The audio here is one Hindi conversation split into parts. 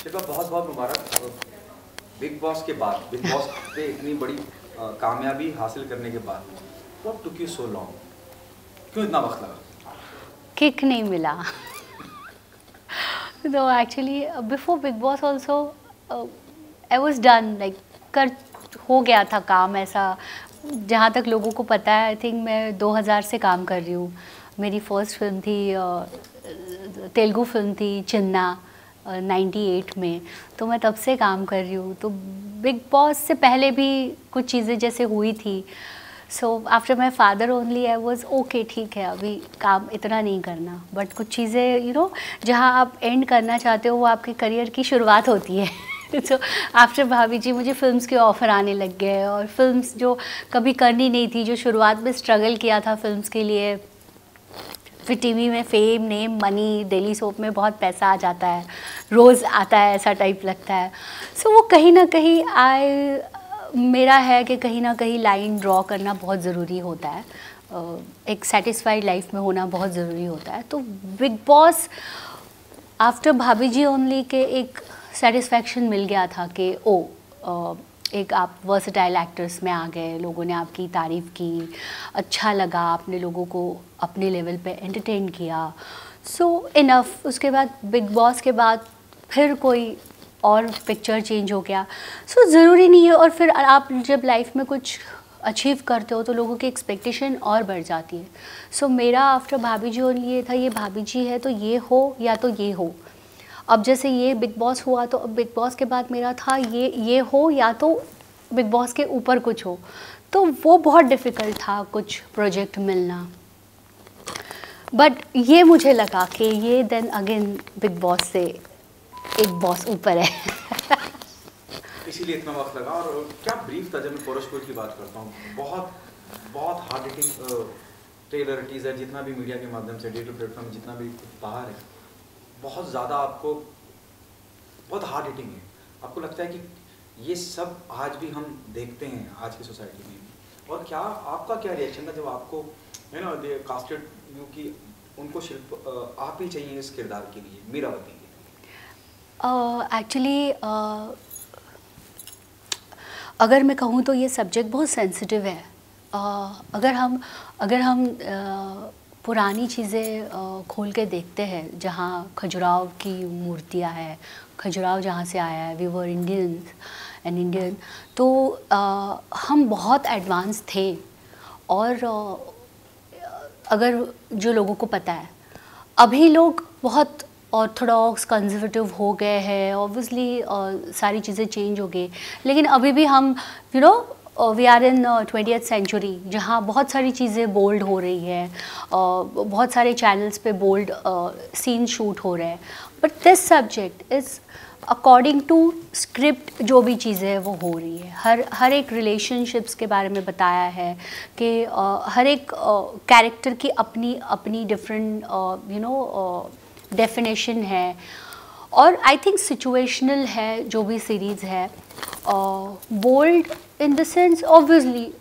देखो बहुत बहुत मुबारक। बिग बॉस के बाद, बिग बॉस पे इतनी बड़ी कामयाबी हासिल करने के बाद, what took you so long? क्यों इतना वक्त लगा? किक नहीं मिला। तो actually before big boss also I was done, like कर हो गया था काम ऐसा। जहाँ तक लोगों को पता है, आई थिंक मैं 2000 से काम कर रही हूँ। मेरी फर्स्ट फिल्म थी, तेलुगु फिल्म थी चिन्ना, 98 में। तो मैं तब से काम कर रही हूँ। तो बिग बॉस से पहले भी कुछ चीज़ें जैसे हुई थी। So after my father only I was okay, ठीक है अभी काम इतना नहीं करना। बट कुछ चीज़ें जहाँ आप एंड करना चाहते हो वो आपके करियर की शुरुआत होती है। तो आफ्टर भाभी जी मुझे फिल्म्स के ऑफ़र आने लग गए, और फिल्म्स जो कभी करनी नहीं थी, जो शुरुआत में स्ट्रगल किया था फिल्म्स के लिए, फिर टीवी में fame, name, money, daily soap में बहुत पैसा आ जाता है, रोज़ आता है ऐसा टाइप लगता है। सो वो कहीं ना कहीं मेरा है कि कहीं ना कहीं लाइन ड्रॉ करना बहुत ज़रूरी होता है। एक सेटिस्फाइड लाइफ में होना बहुत ज़रूरी होता है। तो बिग बॉस आफ्टर भाभी जी ओनली के एक सेटिस्फैक्शन मिल गया था कि एक आप वर्सटाइल एक्टर्स में आ गए, लोगों ने आपकी तारीफ़ की, अच्छा लगा, आपने लोगों को अपने लेवल पे एंटरटेन किया। सो इनफ। उसके बाद बिग बॉस के बाद फिर कोई और पिक्चर चेंज हो गया। सो ज़रूरी नहीं है। और फिर आप जब लाइफ में कुछ अचीव करते हो तो लोगों की एक्सपेक्टेशन और बढ़ जाती है। सो मेरा आफ्टर भाभी जी ओनली ये था, ये भाभी जी है तो ये हो या तो ये हो। अब जैसे ये बिग बॉस हुआ तो अब बिग बॉस के बाद मेरा था ये हो या तो बिग बॉस के ऊपर कुछ हो। तो वो बहुत डिफ़िकल्ट था कुछ प्रोजेक्ट मिलना। बट ये मुझे लगा कि ये देन अगेन बिग बॉस से एक बॉस ऊपर है। इसीलिए इतना वक्त लगा। और क्या ब्रीफ था? जब मैं पोरोशपुर की बात करता हूँ, बहुत बहुत हार्ड हिटिंग ट्रेलर, टीजर, जितना भी मीडिया के माध्यम से, डिजिटल प्लेटफॉर्म जितना भी बाहर है, बहुत ज़्यादा आपको बहुत हार्ड हिटिंग है। आपको लगता है कि ये सब आज भी हम देखते हैं आज की सोसाइटी में। और क्या आपका क्या रिएक्शन था जब आपको दे कास्टेड यू कि उनको शिल्प आप ही चाहिए इस किरदार के लिए, मीरावती के लिए? एक्चुअली अगर मैं कहूँ तो ये सब्जेक्ट बहुत सेंसिटिव है। अगर हम पुरानी चीज़ें खोल के देखते हैं, जहाँ खजुराहो की मूर्तियाँ हैं, खजुराहो जहाँ से आया है, we were Indians and Indian, तो हम बहुत एडवांस थे। और अगर जो लोगों को पता है, अभी लोग बहुत ऑर्थोडॉक्स कंजर्वेटिव हो गए हैं, ऑब्वियसली सारी चीज़ें चेंज हो गई, लेकिन अभी भी हम we are in 20th century, जहाँ बहुत सारी चीज़ें बोल्ड हो रही है, बहुत सारे चैनल्स पे बोल्ड सीन शूट हो रहे हैं। But this subject is according to script, जो भी चीज़ें हैं वो हो रही है। हर एक रिलेशनशिप्स के बारे में बताया है कि हर एक कैरेक्टर की अपनी डिफरेंट डेफिनेशन है। और आई थिंक सिचुएशनल है जो भी सीरीज़ है। Bold in the sense, obviously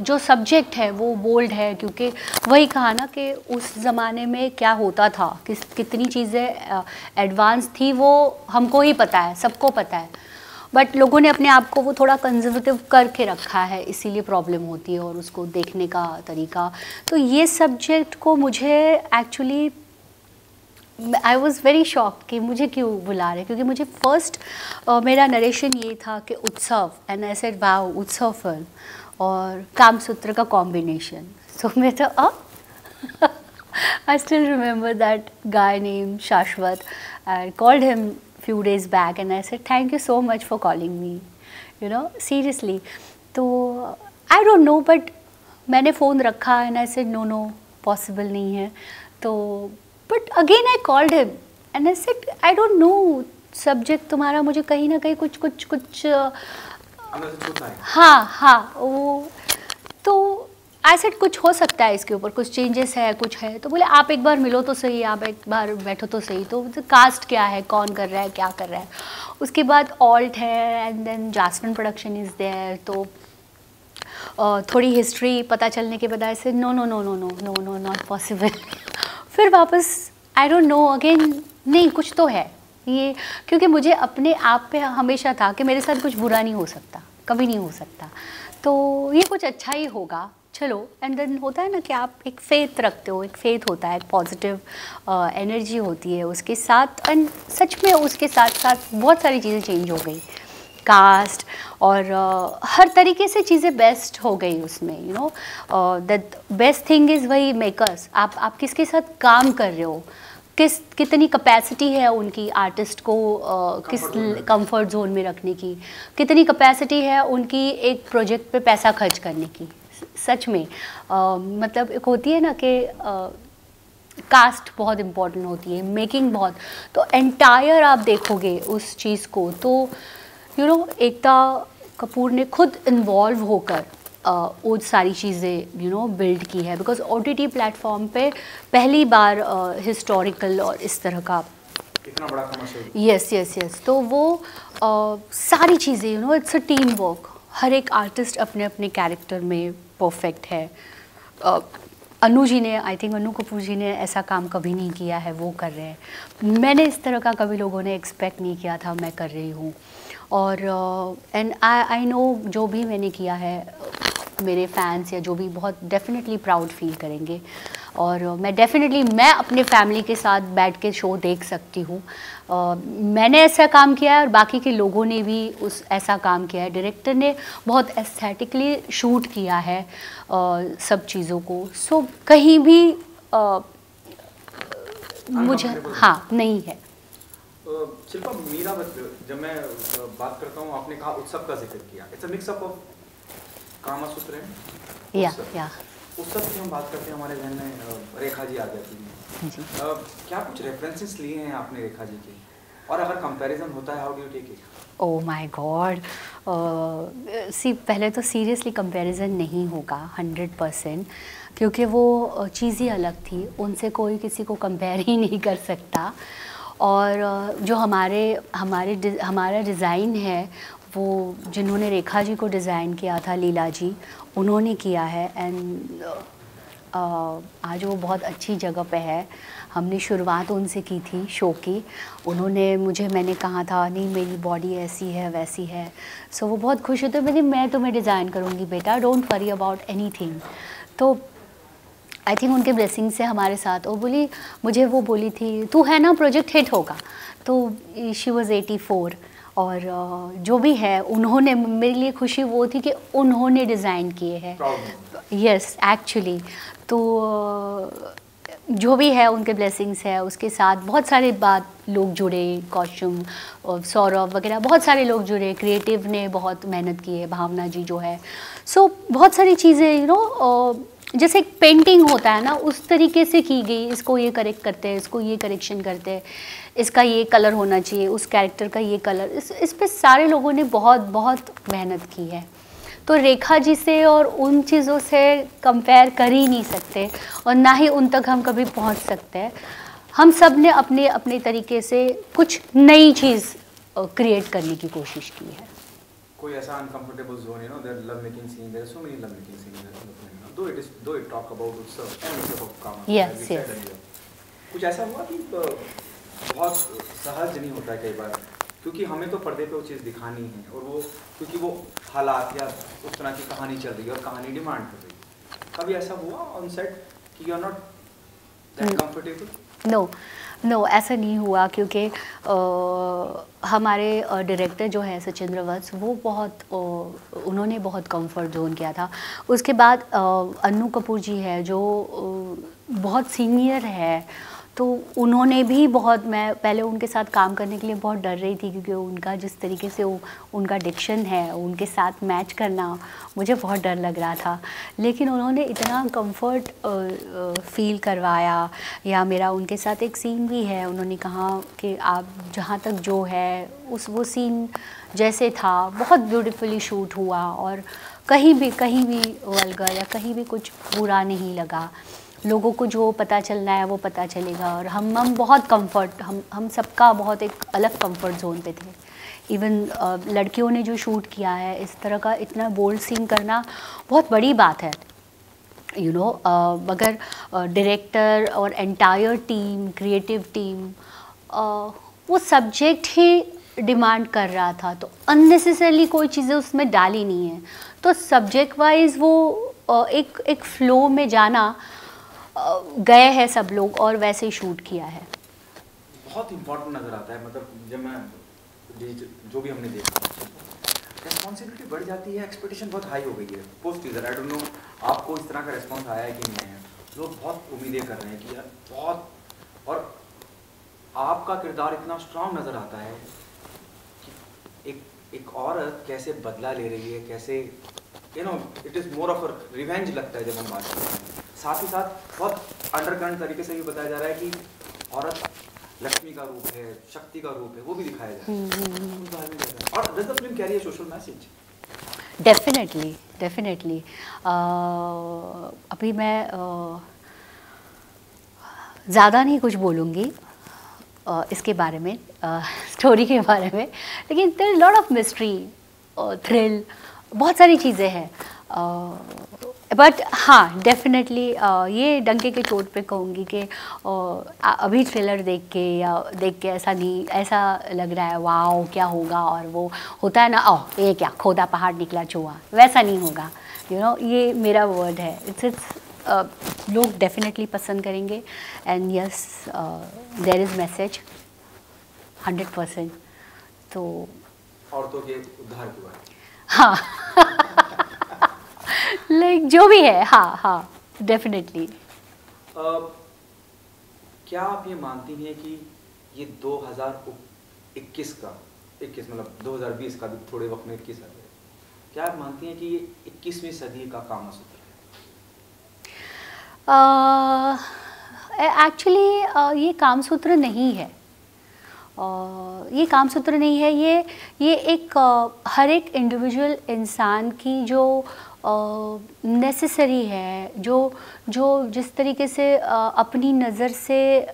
जो सब्जेक्ट है वो बोल्ड है, क्योंकि वही कहा ना कि उस ज़माने में क्या होता था, कितनी चीज़ें एडवांस थी, वो हमको ही पता है, सबको पता है। बट लोगों ने अपने आप को वो थोड़ा कंजर्वेटिव करके रखा है, इसीलिए प्रॉब्लम होती है, और उसको देखने का तरीका। तो ये सब्जेक्ट को मुझे actually I was very shock कि मुझे क्यों बुला रहे, क्योंकि मुझे फर्स्ट मेरा नरेशन ये था कि Utsav, and I said wow, Utsav film और कामसूत्र का कॉम्बिनेशन। सो मैं तो I still remember that guy name Shashwat. I called him few days back and I said thank you so much for calling me, seriously. तो I don't know, but मैंने फ़ोन रखा and I said no possible नहीं है। तो but again I called him and I said I don't know, subject तुम्हारा मुझे कहीं ना कहीं कुछ हाँ वो, तो आई सेड कुछ हो सकता है इसके ऊपर, कुछ चेंजेस है, कुछ है। तो बोले आप एक बार मिलो तो सही, आप एक बार बैठो तो सही। तो कास्ट क्या है, कौन कर रहा है, क्या कर रहा है। उसके बाद ऑल्ट है and then Jasmine production is there. तो थोड़ी हिस्ट्री पता चलने के बाद से नो नॉट पॉसिबल। फिर वापस आई डोंट नो अगेन, नहीं कुछ तो है, ये क्योंकि मुझे अपने आप पे हमेशा था कि मेरे साथ कुछ बुरा नहीं हो सकता, कभी नहीं हो सकता, तो ये कुछ अच्छा ही होगा, चलो। एंड देन होता है ना कि आप एक फेथ रखते हो, एक फेथ होता है, एक पॉजिटिव एनर्जी होती है उसके साथ। एंड सच में उसके साथ साथ बहुत सारी चीज़ें चेंज हो गई, कास्ट और हर तरीके से चीज़ें बेस्ट हो गई उसमें, you know. That best thing is वही मेकर्स, आप किसके साथ काम कर रहे हो, कितनी कैपेसिटी है उनकी आर्टिस्ट को किस कंफर्ट जोन में रखने की, कितनी कैपेसिटी है उनकी एक प्रोजेक्ट पे पैसा खर्च करने की। सच में मतलब एक होती है ना कि कास्ट बहुत इम्पोर्टेंट होती है, मेकिंग बहुत, तो एंटायर आप देखोगे उस चीज़ को तो यू नो एकता कपूर ने खुद इन्वॉल्व होकर वो सारी चीज़ें यू नो बिल्ड की है। बिकॉज OTT प्लेटफॉर्म पे पहली बार हिस्टोरिकल और इस तरह का इतना बड़ा कमर्शियल, यस तो वो सारी चीज़ें you know it's a team work, हर एक आर्टिस्ट अपने अपने कैरेक्टर में परफेक्ट है। अनु जी ने, आई थिंक अनु कपूर जी ने ऐसा काम कभी नहीं किया है, वो कर रहे हैं। मैंने इस तरह का कभी लोगों ने एक्सपेक्ट नहीं किया था, मैं कर रही हूँ। और एंड आई नो जो भी मैंने किया है मेरे फैंस या जो भी बहुत डेफिनेटली प्राउड फील करेंगे। और मैं अपने फैमिली के साथ बैठ के शो देख सकती हूँ। मैंने ऐसा काम किया है और बाकी के लोगों ने भी ऐसा काम किया है। डायरेक्टर ने बहुत एस्थेटिकली शूट किया है सब चीज़ों को। सो कहीं भी मुझे हाँ नहीं है। शिल्पा, मीरा जब मैं बात करता हूँ, आपने कहा उत्सव का जिक्र किया, it's a mix up of Kamasutra है या उत्सव की हम बात करते हैं, हमारे जहन में रेखा जी आ जाती हैं जी। क्या कुछ रेफरेंसेस लिए हैं आपने रेखा जी के, और अगर कंपैरिजन होता है how do you take it? Oh my god, पहले तो सीरियसली कंपैरिजन नहीं होगा 100%, क्योंकि वो चीज़ ही अलग थी, उनसे कोई किसी को कंपेयर ही नहीं कर सकता। और जो हमारा डिज़ाइन है वो जिन्होंने रेखा जी को डिज़ाइन किया था, लीला जी, उन्होंने किया है। एंड आज वो बहुत अच्छी जगह पे है। हमने शुरुआत उनसे की थी शो की। मैंने कहा था नहीं मेरी बॉडी ऐसी है वैसी है, सो वो बहुत खुश होते, मैं तुम्हें डिज़ाइन करूँगी बेटा, डोंट वरी अबाउट एनीथिंग। तो आई थिंक उनके ब्लेसिंग से हमारे साथ मुझे वो बोली थी तू है ना प्रोजेक्ट हिट होगा। तो शी वॉज़ 84 और जो भी है उन्होंने, मेरे लिए खुशी वो थी कि उन्होंने डिज़ाइन किए हैं। यस एक्चुअली, तो जो भी है उनके ब्लेसिंग्स है, उसके साथ बहुत सारे लोग जुड़े, कॉस्ट्यूम और सौरभ वगैरह बहुत सारे लोग जुड़े, क्रिएटिव ने बहुत मेहनत की है, भावना जी जो है। सो बहुत सारी चीज़ें यू नो जैसे एक पेंटिंग होता है ना उस तरीके से की गई, इसको ये करेक्ट करते हैं, इसको ये करेक्शन करते हैं, इसका ये कलर होना चाहिए, उस कैरेक्टर का ये कलर, इस पे सारे लोगों ने बहुत बहुत मेहनत की है। तो रेखा जी से और उन चीज़ों से कंपेयर कर ही नहीं सकते, और ना ही उन तक हम कभी पहुंच सकते हैं। हम सब ने अपने अपने तरीके से कुछ नई चीज़ क्रिएट करने की कोशिश की है। कोई ऐसा uncomfortable zone, you know, there love making scene, there so many love making scene, though it talk about Utsav and Utsav of Kama. Yes कुछ ऐसा हुआ कि बहुत सहज नहीं होता है कई बार, क्योंकि हमें तो पर्दे पे वो चीज़ दिखानी है, और वो क्योंकि वो हालात या उस तरह की कहानी चल रही है और कहानी डिमांड कर रही है। कभी ऐसा हुआ ऑन सेट कि you are not that comfortable? No ऐसा नहीं हुआ, क्योंकि हमारे डायरेक्टर जो है सचिंद्र वत्स, वो उन्होंने बहुत कंफर्ट जोन किया था। उसके बाद अनु कपूर जी है जो बहुत सीनियर है, तो उन्होंने भी बहुत, मैं पहले उनके साथ काम करने के लिए बहुत डर रही थी, क्योंकि उनका जिस तरीके से उनका डिक्शन है, उनके साथ मैच करना मुझे बहुत डर लग रहा था। लेकिन उन्होंने इतना कंफर्ट फील करवाया। या मेरा उनके साथ एक सीन भी है, उन्होंने कहा कि आप जहाँ तक जो है वो सीन जैसे था बहुत ब्यूटीफुली शूट हुआ, और कहीं भी वल्गर या कहीं भी कुछ बुरा नहीं लगा। लोगों को जो पता चलना है वो पता चलेगा। और हम बहुत कंफर्ट, हम सबका बहुत एक अलग कंफर्ट जोन पे थे। इवन लड़कियों ने जो शूट किया है, इस तरह का इतना बोल्ड सीन करना बहुत बड़ी बात है, यू नो। मगर डायरेक्टर और एंटायर टीम, क्रिएटिव टीम वो सब्जेक्ट ही डिमांड कर रहा था, तो अननेसेसरली कोई चीज़ें उसमें डाली नहीं है। तो सब्जेक्ट वाइज वो एक फ्लो में जाना गए हैं सब लोग और वैसे ही शूट किया है। बहुत इम्पोर्टेंट नज़र आता है, मतलब जब मैं जो भी हमने देखा, रिस्पॉन्सिबिलिटी बढ़ जाती है, एक्सपेक्टेशन बहुत हाई हो गई है post teaser. I don't know आपको इस तरह का रिस्पॉन्स आया है कि नहीं आया। लोग बहुत उम्मीदें कर रहे हैं कि यार बहुत, और आपका किरदार इतना स्ट्रांग नज़र आता है कि एक औरत कैसे बदला ले रही है, कैसे it is more of a revenge लगता है जब हम बात करते हैं। साथ ही साथ बहुत अंडरकरंट तरीके से भी बताया जा रहा है कि औरत लक्ष्मी का रूप है, शक्ति का रूप है, वो भी दिखाया जा रहा है। और does the film carry a social message? Definitely अभी मैं ज़्यादा नहीं कुछ बोलूँगी इसके बारे में, स्टोरी के बारे में, लेकिन there lot of mystery, thrill, बहुत सारी चीज़ें हैं। बट हाँ, डेफिनेटली ये डंके के चोट पे कहूँगी कि अभी ट्रेलर देख के ऐसा लग रहा है वाओ क्या होगा, और वो होता है ना, ओह ये क्या खोदा पहाड़ निकला चूहा, वैसा नहीं होगा। ये मेरा वर्ड है। इट्स लोग डेफिनेटली पसंद करेंगे, and yes there is message 100%। तो औरतों के उद्धार की बात, हाँ लाइक जो भी है, हाँ डेफिनेटली। क्या आप ये मानती हैं कि ये 2021 का 21 मतलब 2020 का भी थोड़े वक्त में 21 आ गया, क्या आप मानती हैं कि ये 21वीं सदी का कामसूत्र है? एक्चुअली ये कामसूत्र नहीं है, ये कामसूत्र नहीं है। ये एक हर एक इंडिविजुअल इंसान की जो नेसेसरी है, जो जिस तरीके से अपनी नज़र से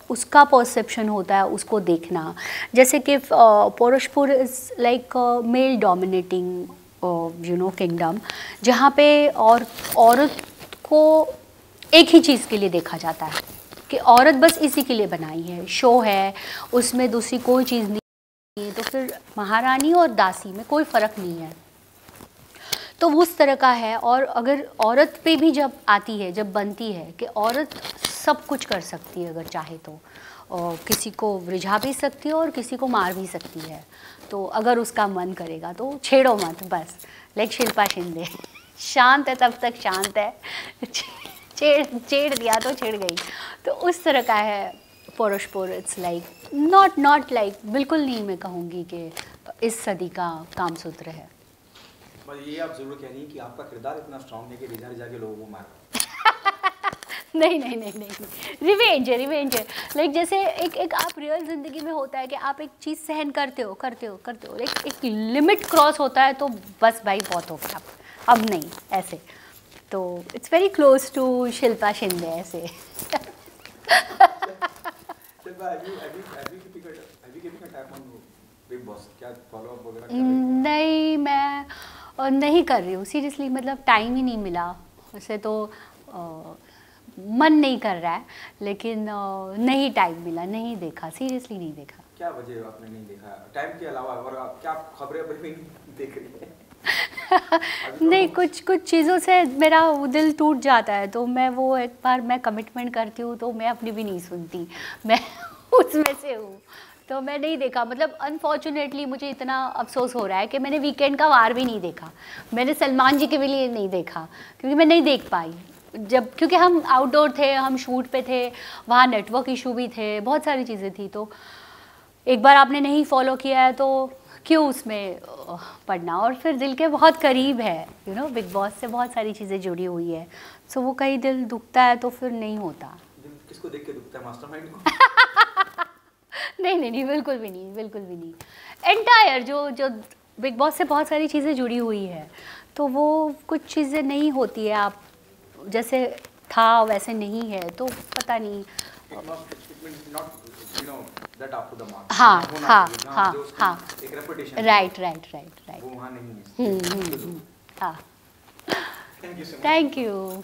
उसका परसेप्शन होता है, उसको देखना। जैसे कि Paurashpur is like male dominating kingdom, जहाँ पे और औरत को एक ही चीज़ के लिए देखा जाता है कि औरत बस इसी के लिए बनाई है, शो है, उसमें दूसरी कोई चीज़ नहीं है। तो फिर महारानी और दासी में कोई फ़र्क नहीं है, तो उस तरह का है। और अगर औरत पे भी जब आती है, जब बनती है कि औरत सब कुछ कर सकती है अगर चाहे तो, और किसी को रिझा भी सकती है और किसी को मार भी सकती है, तो अगर उसका मन करेगा तो छेड़ो मत बस। लाइक शिल्पा शिंदे शांत है तब तक शांत है, छेड़ दिया तो छिड़ गई। तो उस तरह का है पोरशपुर। इट्स लाइक नॉट लाइक, बिल्कुल नहीं मैं कहूँगी कि इस सदी का कामसूत्र है। बस ये आप जरूर कह रही हैं कि आपका किरदार इतना स्ट्रांग है कि रिझा के लोगों को मार नहीं, रिवेंज है। लाइक जैसे एक आप रियल ज़िंदगी में होता है कि आप एक चीज़ सहन करते हो, लाइक एक लिमिट क्रॉस होता है तो बस भाई बहुत हो गया, अब नहीं ऐसे। तो it's very close to Shilpa Shinde ऐसे। नहीं, मैं नहीं कर रही हूँ सीरियसली, मतलब टाइम ही नहीं मिला। वैसे तो मन नहीं कर रहा है, लेकिन नहीं टाइम मिला, नहीं देखा, सीरियसली नहीं देखा। क्या वजह आपने नहीं देखा टाइम के अलावा, और क्या आप खबरें भी नहीं देख रही हैं? नहीं, कुछ चीज़ों से मेरा दिल टूट जाता है, तो मैं वो एक बार मैं कमिटमेंट करती हूँ तो मैं अपनी भी नहीं सुनती, मैं उसमें से हूँ। तो मैं नहीं देखा, मतलब अनफॉर्चुनेटली मुझे इतना अफसोस हो रहा है कि मैंने वीकेंड का वार भी नहीं देखा। मैंने सलमान जी के भी लिए नहीं देखा क्योंकि मैं नहीं देख पाई, क्योंकि हम आउटडोर थे, हम शूट पे थे, वहाँ नेटवर्क इशू भी थे, बहुत सारी चीज़ें थी। तो एक बार आपने नहीं फॉलो किया है तो क्यों उसमें पढ़ना। और फिर दिल के बहुत करीब है, बिग बॉस से बहुत सारी चीज़ें जुड़ी हुई है, सो वो कहीं दिल दुखता है तो फिर नहीं होता। किसको देख के दुखता है, मास्टरमाइंड को? नहीं, बिल्कुल भी नहीं। एंटायर जो बिग बॉस से बहुत सारी चीज़ें जुड़ी हुई है, तो वो कुछ चीज़ें नहीं होती है, आप जैसे था वैसे नहीं है, तो पता नहीं। हाँ, राइट। वो वहाँ नहीं है। हाँ, थैंक यू।